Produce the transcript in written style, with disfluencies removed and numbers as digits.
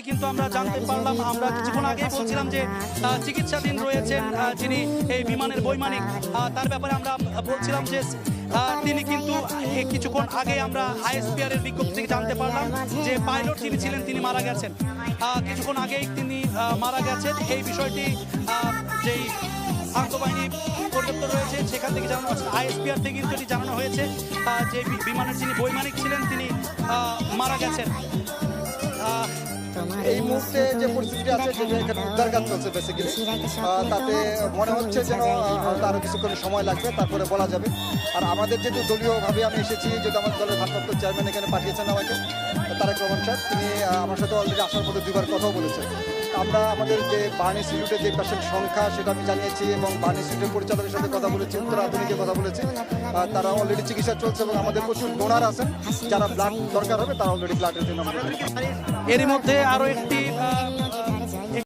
কিন্তু আমরা জানতে পারলাম, আমরা কিছুক্ষণ আগেই বলছিলাম যে চিকিৎসাধীন রয়েছেন যিনি এই বিমানের বৈমানিক, তার ব্যাপারে আমরা বলছিলাম যে তিনি কিন্তু কিছুক্ষণ আগে আমরা আইএসপিআর এর বিজ্ঞপ্তি থেকে জানতে পারলাম যে পাইলট যিনি ছিলেন তিনি মারা গেছেন। কিছুক্ষণ আগেই তিনি মারা গেছেন। এই বিষয়টি যেই আন্তঃবাহিনী পরিদপ্তর রয়েছে সেখান থেকে জানানো হচ্ছে, আইএসপিআর থেকে কিন্তু এটি জানানো হয়েছে যে বিমানের যিনি বৈমানিক ছিলেন তিনি মারা গেছেন। এই মুহূর্তে যে পরিস্থিতি আছে সেটা এখানে উদ্ধার কাজ চলছে বেসিক্যালি, তাতে মনে হচ্ছে যেন আরও কিছুক্ষণ সময় লাগবে, তারপরে বলা যাবে। আর আমাদের যেহেতু দলীয়ভাবে আমি এসেছি, যেহেতু আমার দলের ভারপ্রাপ্ত চেয়ারম্যান এখানে পাঠিয়েছেন আমাকে, তারেক রহমান সাহেব, তিনি আমার সাথে অলরেডি আসার মধ্যে দুবার কথাও বলেছেন। আমরা আমাদের যে বার্ন ইনস্টিটিউটের যে পেশেন্ট সংখ্যা সেটা আমি জানিয়েছি এবং বার্ন ইনস্টিটিউটের পরিচালকের সাথে কথা বলেছি, উত্তর আধুনিকের কথা বলেছি। তারা অলরেডি চিকিৎসা চলছে এবং আমাদের প্রচুর ডোনার আছেন, যারা ব্লাড দরকার হবে তারা অলরেডি ব্লাডের জন্য। এরই মধ্যে আরও একটি